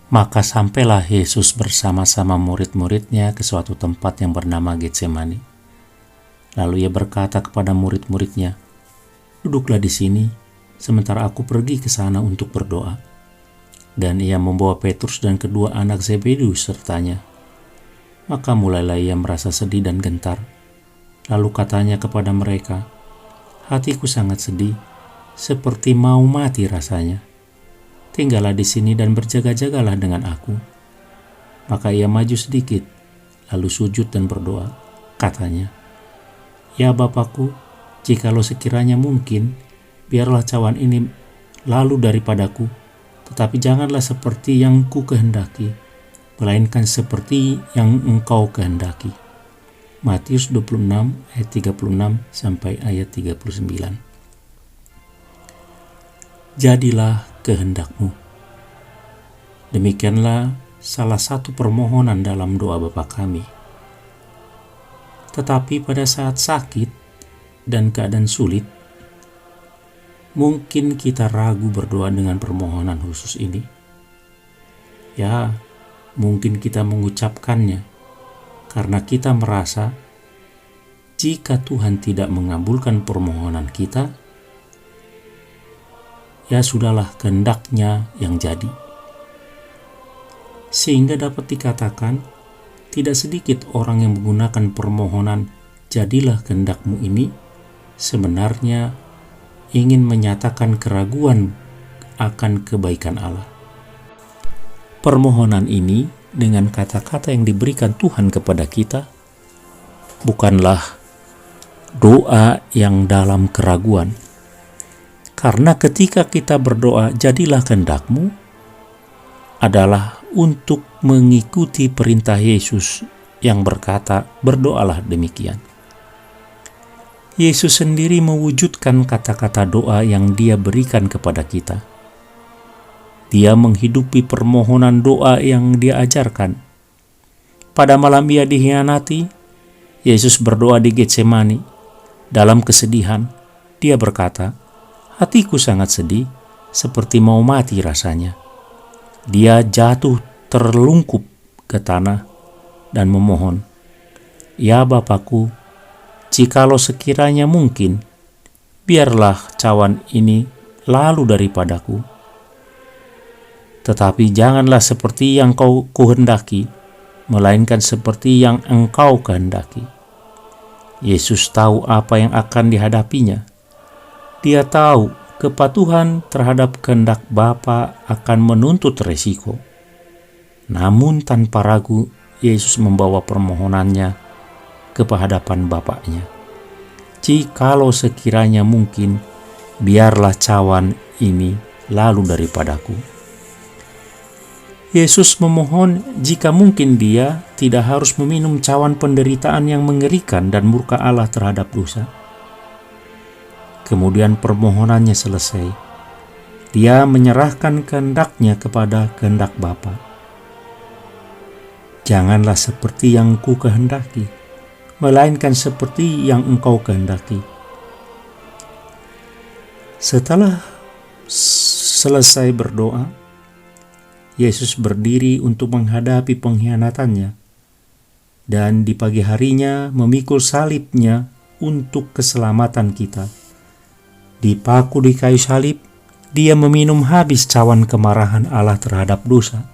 Maka sampailah Yesus bersama-sama murid-muridnya ke suatu tempat yang bernama Getsemani. Lalu ia berkata kepada murid-muridnya, "Duduklah di sini, sementara aku pergi ke sana untuk berdoa." Dan ia membawa Petrus dan kedua anak Zebedeus sertanya. Maka mulailah ia merasa sedih dan gentar. Lalu katanya kepada mereka, "Hatiku sangat sedih, seperti mau mati rasanya. Tinggallah di sini dan berjaga-jagalah dengan aku." Maka ia maju sedikit, lalu sujud dan berdoa. Katanya, "Ya Bapakku, jikalau sekiranya mungkin, biarlah cawan ini lalu daripadaku, tetapi janganlah seperti yang ku kehendaki, melainkan seperti yang Engkau kehendaki." Matius 26 ayat 36 sampai ayat 39. Jadilah kehendak-Mu. Demikianlah salah satu permohonan dalam doa Bapa kami. Tetapi pada saat sakit dan keadaan sulit, mungkin kita ragu berdoa dengan permohonan khusus ini. Ya, mungkin kita mengucapkannya karena kita merasa jika Tuhan tidak mengabulkan permohonan kita, ya sudahlah, kehendak-Nya yang jadi. Sehingga dapat dikatakan, tidak sedikit orang yang menggunakan permohonan "jadilah kehendak-Mu" ini sebenarnya ingin menyatakan keraguan akan kebaikan Allah. Permohonan ini dengan kata-kata yang diberikan Tuhan kepada kita bukanlah doa yang dalam keraguan. Karena ketika kita berdoa "jadilah kehendak-Mu" adalah untuk mengikuti perintah Yesus yang berkata, "Berdoalah demikian." Yesus sendiri mewujudkan kata-kata doa yang Dia berikan kepada kita. Dia menghidupi permohonan doa yang Dia ajarkan. Pada malam Ia dikhianati, Yesus berdoa di Getsemani. Dalam kesedihan, Dia berkata, "Hatiku sangat sedih, seperti mau mati rasanya." Dia jatuh terlungkup ke tanah dan memohon, "Ya Bapakku, jikalau sekiranya mungkin, biarlah cawan ini lalu daripadaku. Tetapi janganlah seperti yang Kau kehendaki, melainkan seperti yang Engkau kehendaki." Yesus tahu apa yang akan dihadapinya. Dia tahu kepatuhan terhadap kehendak Bapa akan menuntut resiko. Namun tanpa ragu, Yesus membawa permohonannya ke hadapan Bapaknya. "Jikalau sekiranya mungkin, biarlah cawan ini lalu daripadaku." Yesus memohon jika mungkin Dia tidak harus meminum cawan penderitaan yang mengerikan dan murka Allah terhadap dosa. Kemudian permohonannya selesai. Dia menyerahkan kehendak-Nya kepada kehendak Bapa. "Janganlah seperti yang ku kehendaki, melainkan seperti yang Engkau kehendaki." Setelah selesai berdoa, Yesus berdiri untuk menghadapi pengkhianatannya, dan di pagi harinya memikul salib-Nya untuk keselamatan kita. Dipaku di kayu salib, Dia meminum habis cawan kemarahan Allah terhadap dosa,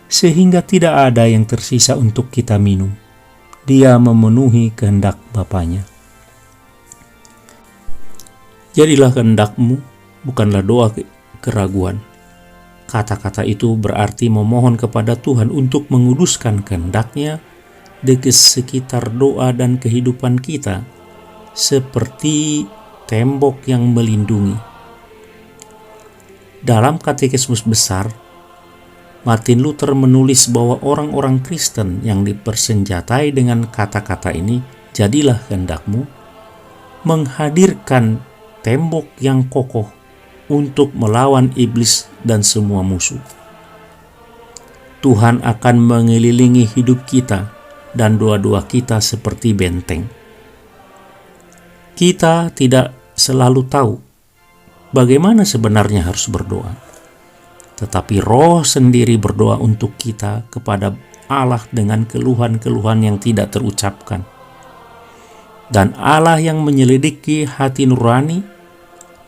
sehingga tidak ada yang tersisa untuk kita minum. Dia memenuhi kehendak Bapanya. Jadilah kehendak-Mu bukanlah doa keraguan. Kata-kata itu berarti memohon kepada Tuhan untuk menguduskan kehendak-Nya di sekitar doa dan kehidupan kita, seperti tembok yang melindungi. Dalam Katekismus Besar, Martin Luther menulis bahwa orang-orang Kristen yang dipersenjatai dengan kata-kata ini, "Jadilah kehendak-Mu," menghadirkan tembok yang kokoh untuk melawan iblis dan semua musuh. Tuhan akan mengelilingi hidup kita dan doa-doa kita seperti benteng. Kita tidak selalu tahu bagaimana sebenarnya harus berdoa. tetapi Roh sendiri berdoa untuk kita kepada Allah dengan keluhan-keluhan yang tidak terucapkan. Dan Allah yang menyelidiki hati nurani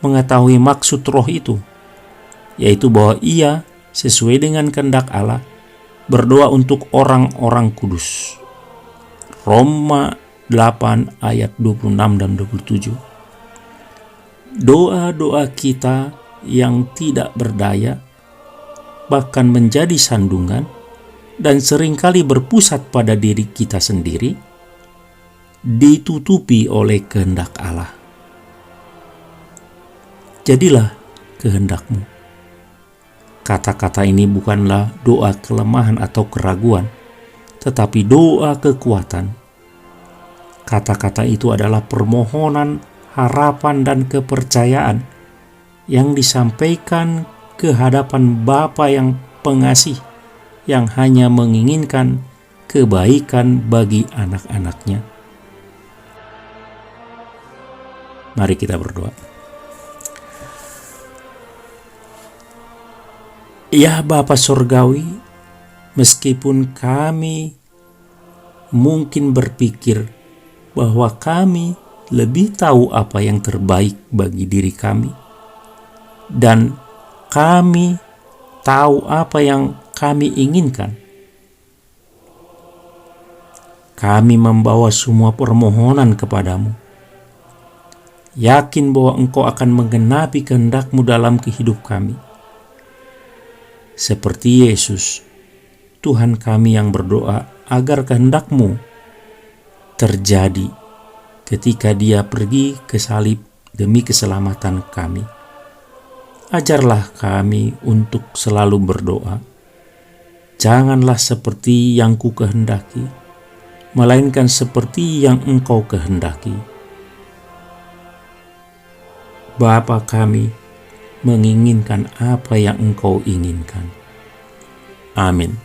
mengetahui maksud Roh itu, yaitu bahwa Ia sesuai dengan kehendak Allah berdoa untuk orang-orang kudus. Roma 8 ayat 26 dan 27. Doa-doa kita yang tidak berdaya bahkan menjadi sandungan dan seringkali berpusat pada diri kita sendiri, ditutupi oleh kehendak Allah. Jadilah kehendak-Mu. Kata-kata ini bukanlah doa kelemahan atau keraguan, tetapi doa kekuatan. Kata-kata itu adalah permohonan, harapan, dan kepercayaan yang disampaikan ke hadapan Bapa yang pengasih, yang hanya menginginkan kebaikan bagi anak-anaknya. Mari kita berdoa. Ya Bapa Surgawi, meskipun kami mungkin berpikir bahwa kami lebih tahu apa yang terbaik bagi diri kami, dan kami tahu apa yang kami inginkan, kami membawa semua permohonan kepadamu, yakin bahwa Engkau akan menggenapi kehendak-Mu dalam kehidupan kami. Seperti Yesus, Tuhan kami yang berdoa agar kehendak-Mu terjadi ketika Dia pergi ke salib demi keselamatan kami. Ajarlah kami untuk selalu berdoa. Janganlah seperti yang ku kehendaki, melainkan seperti yang Engkau kehendaki. Bapa kami menginginkan apa yang Engkau inginkan. Amin.